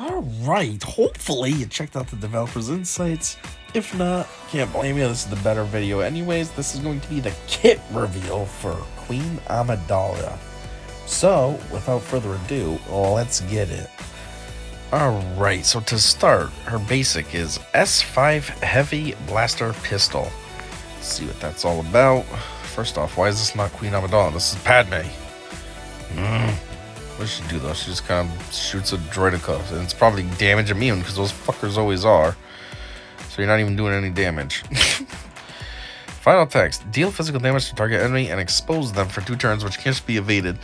Alright, hopefully you checked out the developer's insights. If not, can't blame you, this is the better video anyways. This is going to be the kit reveal for Queen Amidala. So, without further ado, let's get it. Alright, so to start, her basic is S5 Heavy Blaster Pistol. Let's see what that's all about. First off, why is this not Queen Amidala? This is Padme. What does she do though? She just kind of shoots a droidica, and it's probably damage immune because those fuckers always are. So you're not even doing any damage. Final text: deal physical damage to target enemy and expose them for 2 turns, which can't be evaded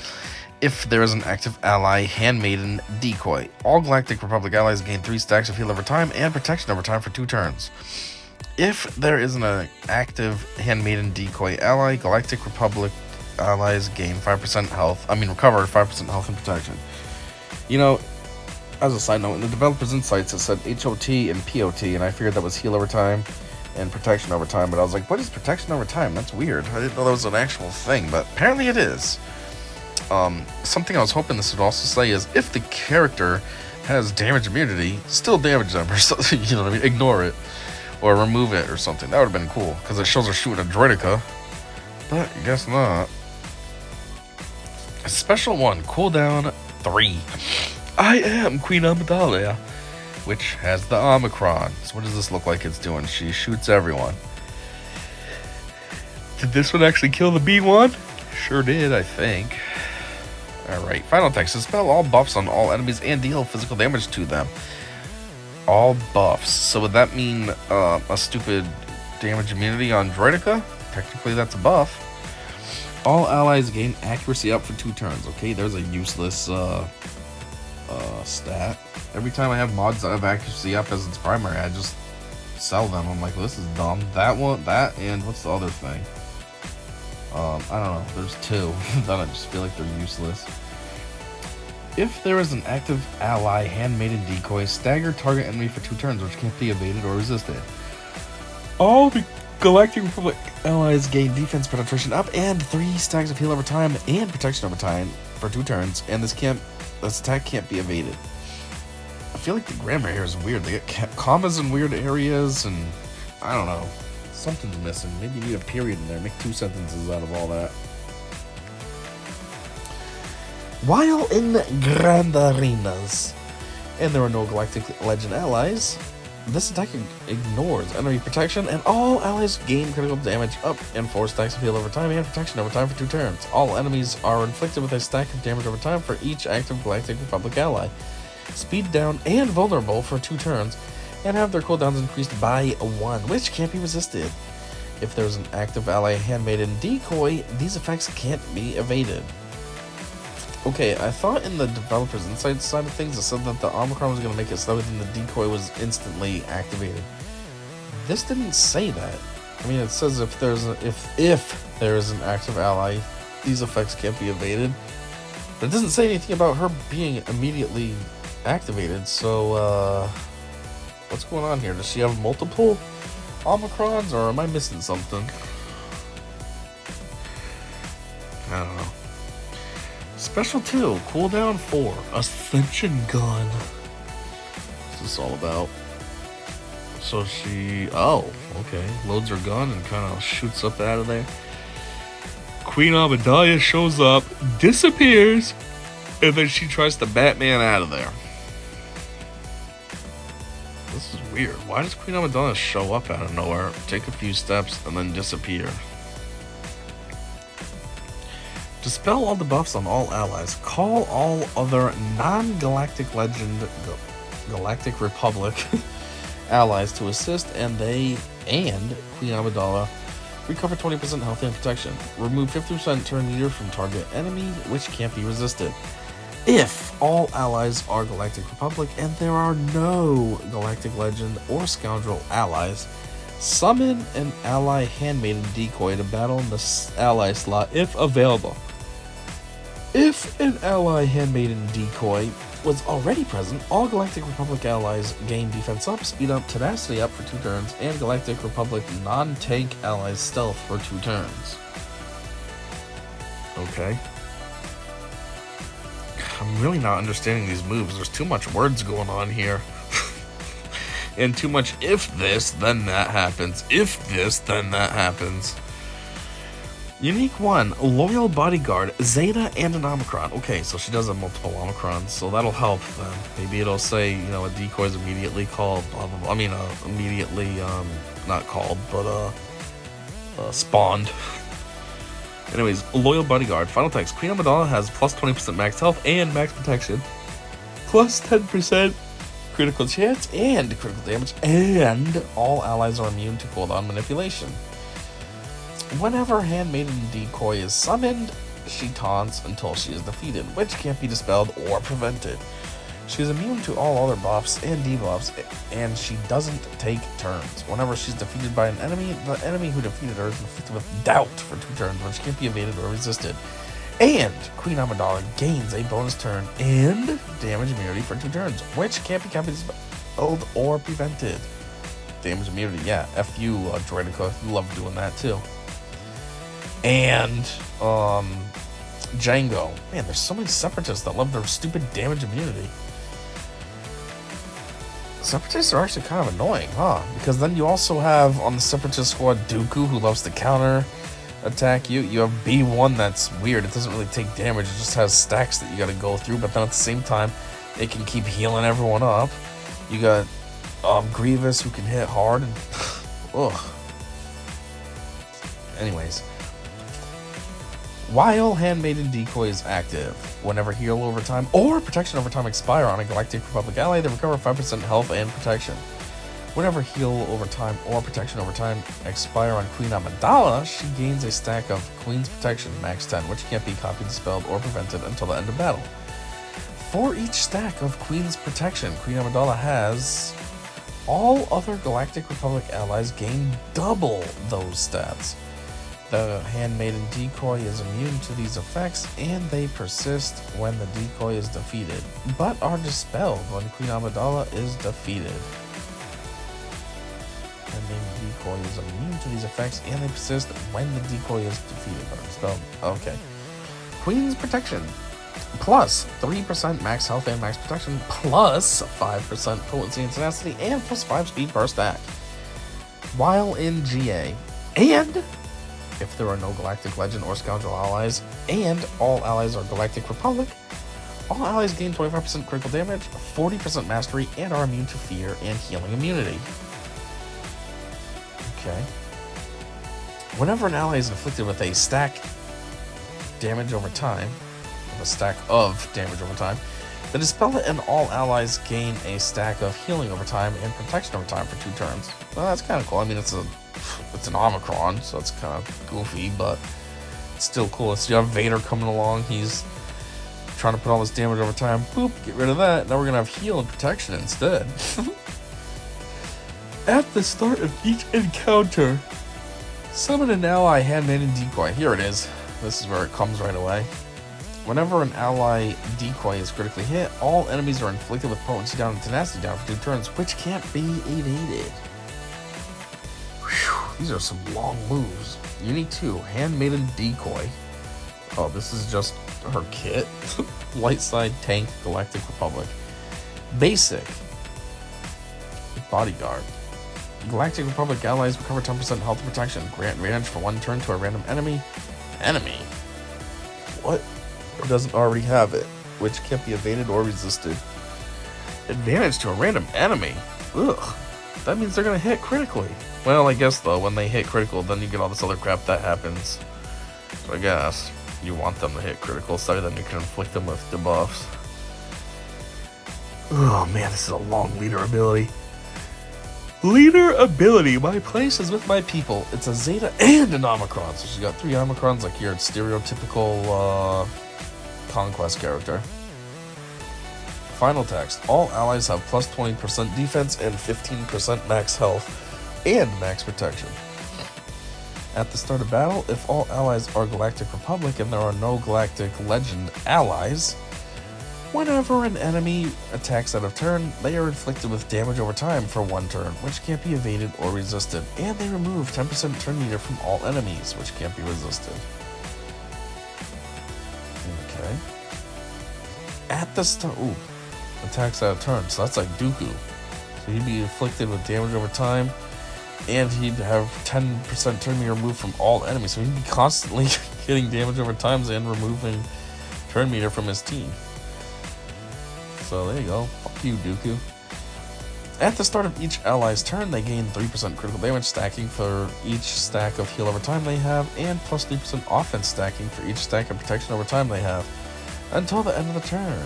if there is an active ally handmaiden decoy. All Galactic Republic allies gain 3 stacks of heal over time and protection over time for 2 turns. If there is an active handmaiden decoy ally, Galactic Republic allies gain 5% health. Recover 5% health and protection. You know, as a side note, in the developer's insights, it said HOT and POT, and I figured that was heal over time and protection over time, but I was like, what is protection over time? That's weird. I didn't know that was an actual thing, but apparently it is. Something I was hoping this would also say is if the character has damage immunity, still damage them, or something, you know what I mean? Ignore it, or remove it, or something. That would have been cool, because it shows her shooting a droidica, but I guess not. Special 1, cooldown 3. I am Queen Amidala, which has the Omicron. So what does this look like it's doing? She shoots everyone. Did this one actually kill the B1? Sure did, I think. Alright, final text. Dispel all buffs on all enemies and deal physical damage to them. All buffs. So would that mean a stupid damage immunity on droidica? Technically that's a buff. All allies gain accuracy up for 2 turns. Okay, there's a useless stat. Every time I have mods that have accuracy up as its primary, I just sell them. I'm like, well, this is dumb. That one, that, and what's the other thing? I don't know. There's 2 that I just feel like they're useless. If there is an active ally handmaiden decoy, stagger target enemy for 2 turns, which can't be evaded or resisted. All the Galactic Republic allies gain defense penetration up and 3 stacks of heal over time and protection over time for 2 turns, and this attack can't be evaded. I feel like the grammar here is weird. They get commas in weird areas, and I don't know. Something's missing. Maybe you need a period in there. Make 2 sentences out of all that. While in Grand Arenas, and there are no Galactic Legend allies, this attack ignores enemy protection, and all allies gain critical damage up and 4 stacks of heal over time and protection over time for 2 turns. All enemies are inflicted with a stack of damage over time for each active Galactic Republic ally. Speed down and vulnerable for 2 turns, and have their cooldowns increased by 1, which can't be resisted. If there's an active ally handmaiden decoy, these effects can't be evaded. Okay, I thought in the developer's insights side of things, it said that the Omicron was going to make it so that the decoy was instantly activated. This didn't say that. I mean, it says if there is an active ally, these effects can't be evaded. But it doesn't say anything about her being immediately activated, so, what's going on here? Does she have multiple Omicrons, or am I missing something? I don't know. Special 2, cooldown 4, Ascension Gun. What's this all about? So she, okay, loads her gun and kind of shoots up out of there. Queen Amidala shows up, disappears, and then she tries to Batman out of there. This is weird. Why does Queen Amidala show up out of nowhere, take a few steps, and then disappear? Dispel all the buffs on all allies. Call all other non-Galactic Legend Galactic Republic allies to assist, and Queen Amidala recover 20% health and protection. Remove 50% turn meter from target enemy, which can't be resisted. If all allies are Galactic Republic and there are no Galactic Legend or Scoundrel allies, summon an ally handmaiden decoy to battle in the ally slot if available. If an ally handmaiden decoy was already present, all Galactic Republic allies gain defense up, speed up, tenacity up for 2 turns, and Galactic Republic non-tank allies stealth for 2 turns. Okay. I'm really not understanding these moves. There's too much words going on here. And too much if this, then that happens. If this, then that happens. Unique 1, Loyal Bodyguard, Zeta and an Omicron. Okay, so she does have multiple Omicrons, so that'll help then. Maybe it'll say, you know, a decoy is immediately called, blah, blah, blah. I mean, immediately, not called, but, spawned. Anyways, Loyal Bodyguard. Final text. Queen Amidala has plus 20% max health and max protection. Plus 10% critical chance and critical damage. And all allies are immune to cooldown manipulation. Whenever Handmaiden Decoy is summoned, she taunts until she is defeated, which can't be dispelled or prevented. She is immune to all other buffs and debuffs, and she doesn't take turns. Whenever she's defeated by an enemy, the enemy who defeated her is inflicted with doubt for 2 turns, which can't be evaded or resisted. And Queen Amidala gains a bonus turn and damage immunity for 2 turns, which can't be dispelled or prevented. Damage immunity, yeah. F you, Droidica, you love doing that too. And, Django. Man, there's so many Separatists that love their stupid damage immunity. Separatists are actually kind of annoying, huh? Because then you also have, on the Separatist squad, Dooku, who loves to counter attack you. You have B1 that's weird. It doesn't really take damage. It just has stacks that you gotta go through, but then at the same time, it can keep healing everyone up. You got, Grievous, who can hit hard, and, ugh. Anyways. While Handmaiden Decoy is active, whenever heal over time or protection over time expire on a Galactic Republic ally, they recover 5% health and protection. Whenever heal over time or protection over time expire on Queen Amidala, she gains a stack of Queen's Protection, max 10, which can't be copied, dispelled, or prevented until the end of battle. For each stack of Queen's Protection, Queen Amidala has all other Galactic Republic allies gain double those stats. The Handmaiden Decoy is immune to these effects, and they persist when the decoy is defeated, but are dispelled when Queen Amidala is defeated. Handmaiden Decoy is immune to these effects, and they persist when the decoy is defeated, but are dispelled. Okay. Queen's Protection. Plus 3% max health and max protection, plus 5% potency and tenacity, and plus 5 speed per stack. While in GA, and if there are no Galactic Legend or Scoundrel allies, and all allies are Galactic Republic, all allies gain 25% critical damage, 40% mastery, and are immune to fear and healing immunity. Okay. Whenever an ally is inflicted with a stack damage over time, a stack of damage over time, the Dispel It and all allies gain a stack of healing over time and protection over time for 2 turns. Well, that's kind of cool. I mean, it's an Omicron, so it's kind of goofy, but it's still cool. So you have Vader coming along. He's trying to put all this damage over time. Boop, get rid of that. Now we're going to have heal and protection instead. At the start of each encounter, summon an ally Handmaiden Decoy. Here it is. This is where it comes right away. Whenever an ally decoy is critically hit, all enemies are inflicted with potency down and tenacity down for 2 turns, which can't be evaded. Whew, these are some long moves. Unique 2, Handmaiden Decoy. Oh, this is just her kit. Light side tank, Galactic Republic. Basic. Bodyguard. Galactic Republic allies recover 10% health and protection. Grant advantage for 1 turn to a random enemy. Enemy? What? Or doesn't already have it, which can't be evaded or resisted. Advantage to a random enemy? Ugh. That means they're gonna hit critically. Well, I guess though, when they hit critical, then you get all this other crap that happens. So I guess you want them to hit critical, so then you can inflict them with debuffs. Oh man, this is a long leader ability. Leader ability. My place is with my people. It's a Zeta and an Omicron. So she's got 3 Omicrons, like your stereotypical Conquest character. Final text. All allies have plus 20% defense and 15% max health and max protection. At the start of battle, if all allies are Galactic Republic and there are no Galactic Legend allies, whenever an enemy attacks out of turn, they are inflicted with damage over time for 1 turn, which can't be evaded or resisted, and they remove 10% turn meter from all enemies, which can't be resisted. Okay. at the start. Ooh, attacks out of turn. So that's like Dooku. So he'd be afflicted with damage over time, and he'd have 10% turn meter removed from all enemies. So he'd be constantly getting damage over times and removing turn meter from his team. So there you go. Fuck you, Dooku. At the start of each ally's turn, they gain 3% critical damage stacking for each stack of heal over time they have, and plus 3% offense stacking for each stack of protection over time they have, until the end of the turn.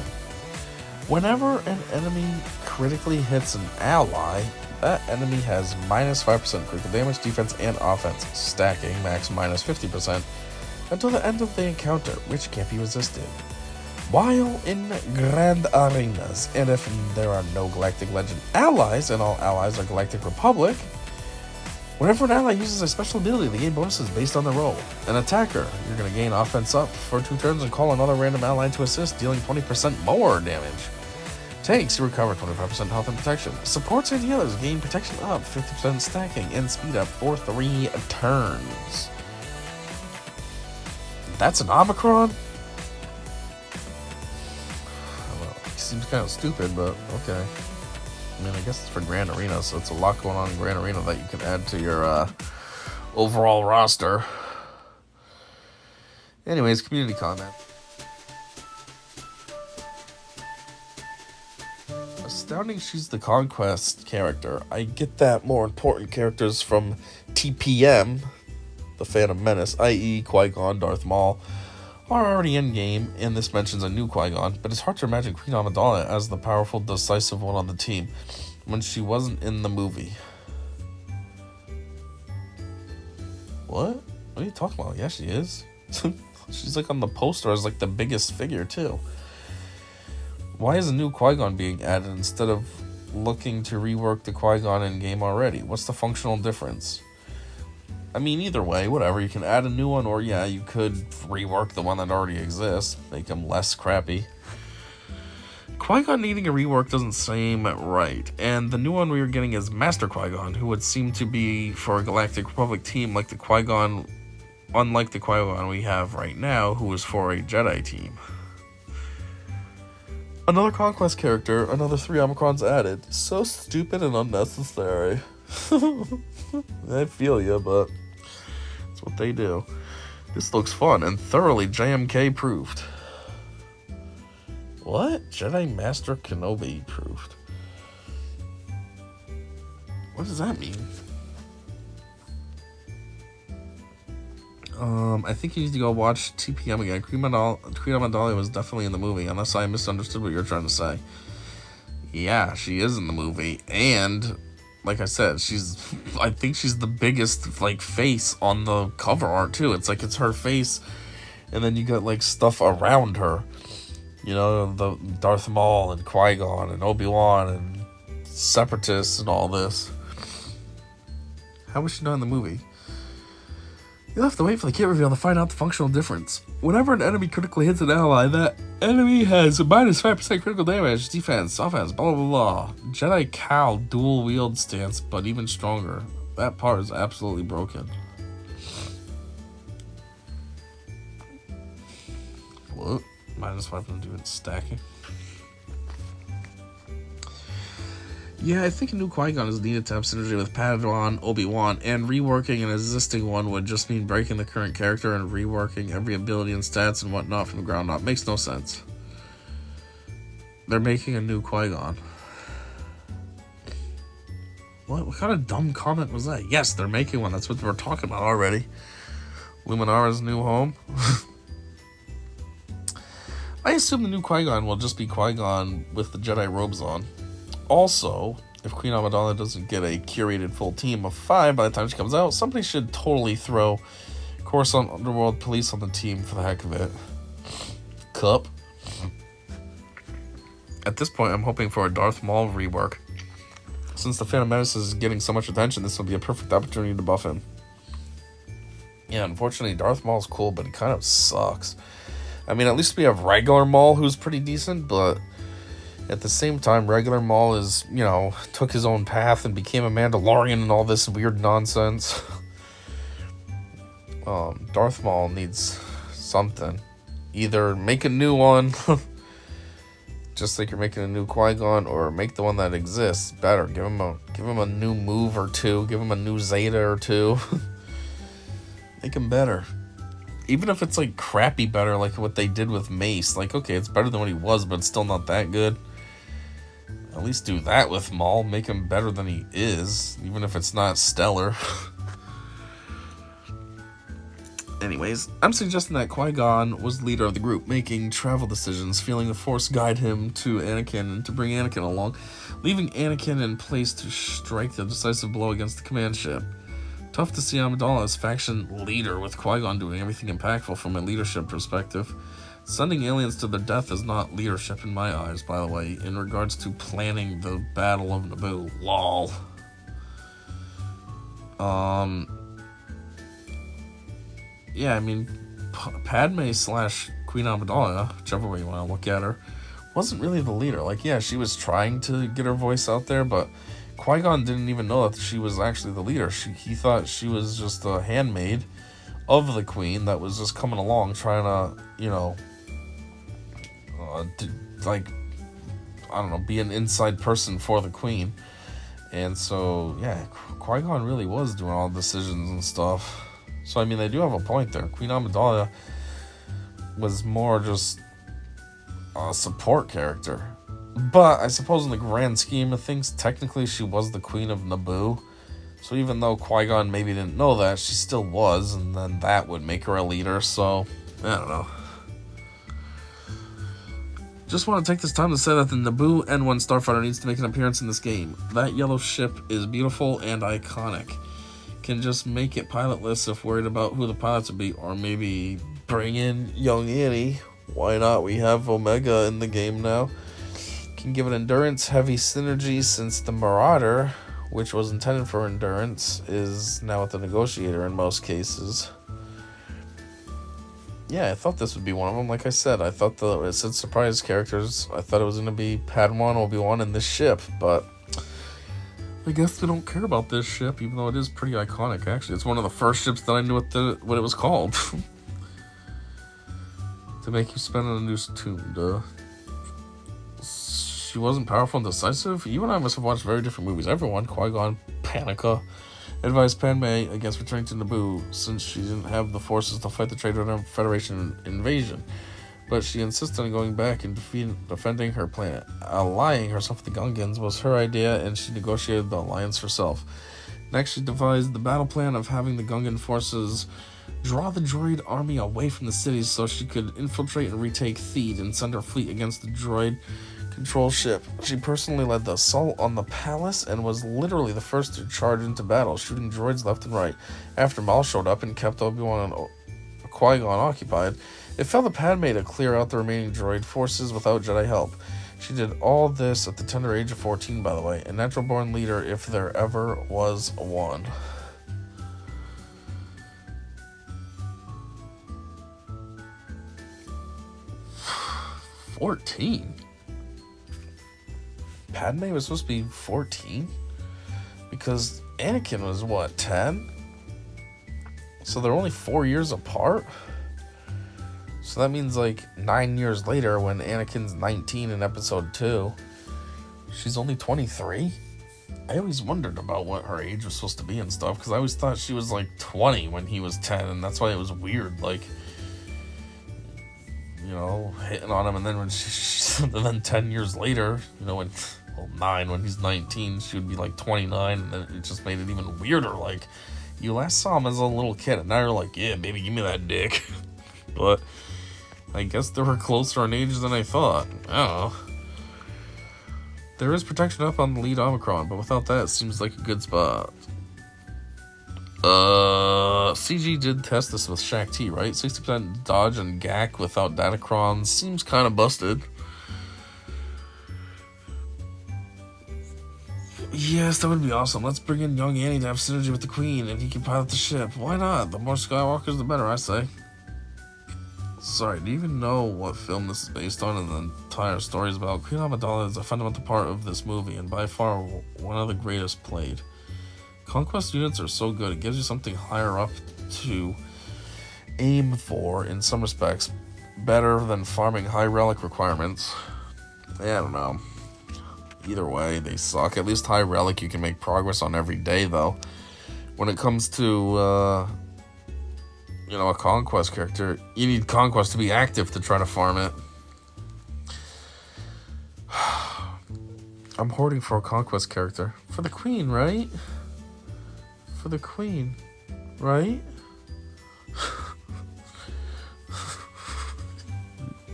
Whenever an enemy critically hits an ally, that enemy has minus 5% critical damage, defense, and offense, stacking max minus 50% until the end of the encounter, which can't be resisted. While in Grand Arenas, and if there are no Galactic Legend allies, and all allies are Galactic Republic, whenever an ally uses a special ability, they gain bonuses based on their role. An attacker, you're going to gain offense up for 2 turns and call another random ally to assist, dealing 20% more damage. Tanks, you recover 25% health and protection. Supports and healers gain protection up, 50% stacking, and speed up for 3 turns. That's an Omicron? Seems kind of stupid, but okay. I mean, I guess it's for Grand Arena, so it's a lot going on in Grand Arena that you can add to your overall roster. Anyways, community comment. Astounding she's the Conquest character. I get that more important characters from TPM, the Phantom Menace, i.e. Qui-Gon, Darth Maul, are already in-game, and this mentions a new Qui-Gon, but it's hard to imagine Queen Amidala as the powerful, decisive one on the team when she wasn't in the movie. What? What are you talking about? Yeah, she is. She's like on the poster as like the biggest figure, too. Why is a new Qui-Gon being added instead of looking to rework the Qui-Gon in-game already? What's the functional difference? I mean, either way, whatever. You can add a new one, or yeah, you could rework the one that already exists, make them less crappy. Qui-Gon needing a rework doesn't seem right, and the new one we are getting is Master Qui-Gon, who would seem to be for a Galactic Republic team like the Qui-Gon, unlike the Qui-Gon we have right now, who is for a Jedi team. Another Conquest character, another 3 Omicrons added. So stupid and unnecessary. I feel ya, but that's what they do. This looks fun and thoroughly JMK proofed. What? Jedi Master Kenobi proofed. What does that mean? I think you need to go watch TPM again. Queen Amidala was definitely in the movie, unless I misunderstood what you're trying to say. Yeah, she is in the movie, and like I said, I think she's the biggest, like, face on the cover art, too. It's like, it's her face, and then you got, like, stuff around her. You know, the Darth Maul and Qui-Gon and Obi-Wan and Separatists and all this. How was she not in the movie? You'll have to wait for the kit reveal to find out the functional difference. Whenever an enemy critically hits an ally, that enemy has minus 5% critical damage, defense, offense, blah blah blah. Jedi Cal dual wield stance, but even stronger. That part is absolutely broken. What? Minus 5% defense stacking. Yeah, I think a new Qui-Gon is needed to have synergy with Padme, Obi-Wan, and reworking an existing one would just mean breaking the current character and reworking every ability and stats and whatnot from the ground up. Makes no sense. They're making a new Qui-Gon. What kind of dumb comment was that? Yes, they're making one. That's what we're talking about already. Luminara's new home. I assume the new Qui-Gon will just be Qui-Gon with the Jedi robes on. Also, if Queen Amidala doesn't get a curated full team of 5 by the time she comes out, somebody should totally throw Coruscant Underworld Police on the team for the heck of it. Cup. At this point, I'm hoping for a Darth Maul rework. Since the Phantom Menace is getting so much attention, this will be a perfect opportunity to buff him. Yeah, unfortunately, Darth Maul's cool, but he kind of sucks. I mean, at least we have regular Maul, who's pretty decent, but at the same time, regular Maul is, you know, took his own path and became a Mandalorian and all this weird nonsense. Darth Maul needs something. Either make a new one, just like you're making a new Qui-Gon, or make the one that exists better. Give him a new move or two. Give him a new Zeta or two. Make him better. Even if it's like crappy better, like what they did with Mace. Like, okay, it's better than what he was, but it's still not that good. At least do that with Maul. Make him better than he is, even if it's not stellar. Anyways, I'm suggesting that Qui-Gon was the leader of the group, making travel decisions, feeling the Force guide him to Anakin and to bring Anakin along, leaving Anakin in place to strike the decisive blow against the command ship. Tough to see Amidala as faction leader, with Qui-Gon doing everything impactful from a leadership perspective. Sending aliens to their death is not leadership in my eyes, by the way, in regards to planning the Battle of Naboo. Lol. Yeah, I mean, Padme / Queen Amidala, whichever way you want to look at her, wasn't really the leader. Like, yeah, she was trying to get her voice out there, but Qui-Gon didn't even know that she was actually the leader. He thought she was just a handmaid of the Queen that was just coming along trying to, you know, be an inside person for the Queen. And so, yeah, Qui-Gon really was doing all the decisions and stuff. So, I mean, they do have a point there. Queen Amidala was more just a support character. But I suppose in the grand scheme of things, technically she was the Queen of Naboo. So even though Qui-Gon maybe didn't know that, she still was, and then that would make her a leader. So, I don't know. Just want to take this time to say that the Naboo N1 Starfighter needs to make an appearance in this game. That yellow ship is beautiful and iconic. Can just make it pilotless if worried about who the pilots would be, or maybe bring in young Annie. Why not? We have Omega in the game now. Can give it endurance, heavy synergy, since the Marauder, which was intended for endurance, is now with the Negotiator in most cases. Yeah, I thought this would be one of them. Like I said, I thought it said surprise characters. I thought it was going to be Padme, Obi-Wan, and this ship, but I guess they don't care about this ship, even though it is pretty iconic, actually. It's one of the first ships that I knew what it was called. To make you spend on a new tune, She wasn't powerful and decisive? You and I must have watched very different movies. Everyone, Qui-Gon, Panica, advised Padme against returning to Naboo since she didn't have the forces to fight the Traitor Federation invasion. But she insisted on going back and defending her planet. Allying herself with the Gungans was her idea, and she negotiated the alliance herself. Next, she devised the battle plan of having the Gungan forces draw the droid army away from the cities so she could infiltrate and retake Theed and send her fleet against the droid control ship. She personally led the assault on the palace and was literally the first to charge into battle, shooting droids left and right. After Maul showed up and kept Obi-Wan and Qui-Gon occupied, it fell to Padme to clear out the remaining droid forces without Jedi help. She did all this at the tender age of 14, by the way, a natural-born leader if there ever was one. Padme was supposed to be 14? Because Anakin was, what, 10? So they're only 4 years apart? So that means, like, 9 years later, when Anakin's 19 in Episode 2, she's only 23? I always wondered about what her age was supposed to be and stuff, because I always thought she was, like, 20 when he was 10, and that's why it was weird, like, you know, hitting on him, and then and then 10 years later, you know, 9 when he's 19, she would be like 29, and then it just made it even weirder. Like, you last saw him as a little kid, and now you're like, yeah, baby, give me that dick. But I guess they were closer in age than I thought. I don't know. There is protection up on the lead Omicron, but without that, it seems like a good spot. CG did test this with Shaq T, right? 60% dodge and GAC without Datacron seems kind of busted. Yes, that would be awesome. Let's bring in young Annie to have synergy with the Queen, and he can pilot the ship. Why not? The more Skywalkers, the better, I say. Sorry, do you even know what film this is based on and the entire story is about? Queen Amidala is a fundamental part of this movie, and by far one of the greatest played. Conquest units are so good, it gives you something higher up to aim for in some respects, better than farming high relic requirements. I don't know. Either way, they suck. At least High Relic you can make progress on every day, though. When it comes to, a Conquest character, you need Conquest to be active to try to farm it. I'm hoarding for a Conquest character. For the Queen, right? For the Queen, right?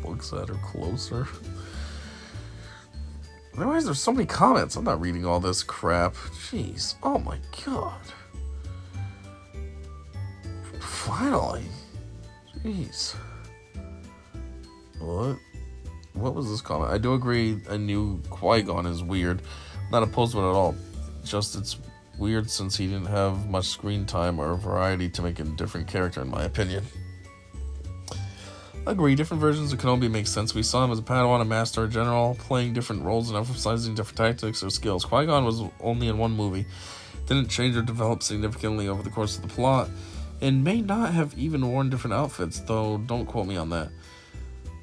Looks at her closer. Why is there so many comments? I'm not reading all this crap. Jeez. Oh my god. Finally. Jeez. What was this comment? I do agree a new Qui-Gon is weird. Not opposed to it at all. Just it's weird since he didn't have much screen time or variety to make a different character, in my opinion. Agree, different versions of Kenobi make sense. We saw him as a Padawan, a Master, a General, playing different roles and emphasizing different tactics or skills. Qui-Gon was only in one movie, didn't change or develop significantly over the course of the plot, and may not have even worn different outfits, though don't quote me on that.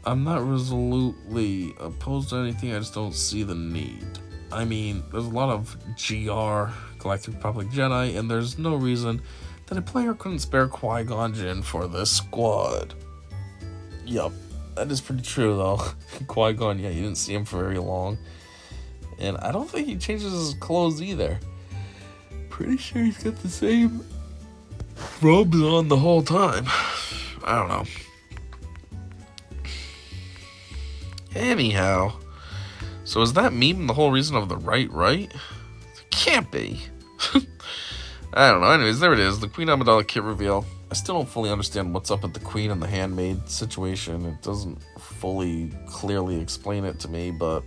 I'm not resolutely opposed to anything, I just don't see the need. I mean, there's a lot of GR, Galactic Republic Jedi, and there's no reason that a player couldn't spare Qui-Gon Jinn for this squad. Yup, that is pretty true though. Qui-Gon, yeah, you didn't see him for very long. And I don't think he changes his clothes either. Pretty sure he's got the same robes on the whole time. I don't know. Anyhow, so is that meme the whole reason of the right? It can't be. I don't know. Anyways, there it is. The Queen Amidala kit reveal. I still don't fully understand what's up with the Queen and the handmaid situation. It doesn't fully, clearly explain it to me, but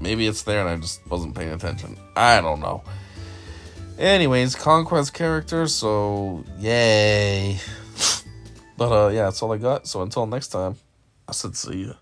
maybe it's there and I just wasn't paying attention. I don't know. Anyways, Conquest character, so yay. But yeah, that's all I got. So until next time, I said see ya.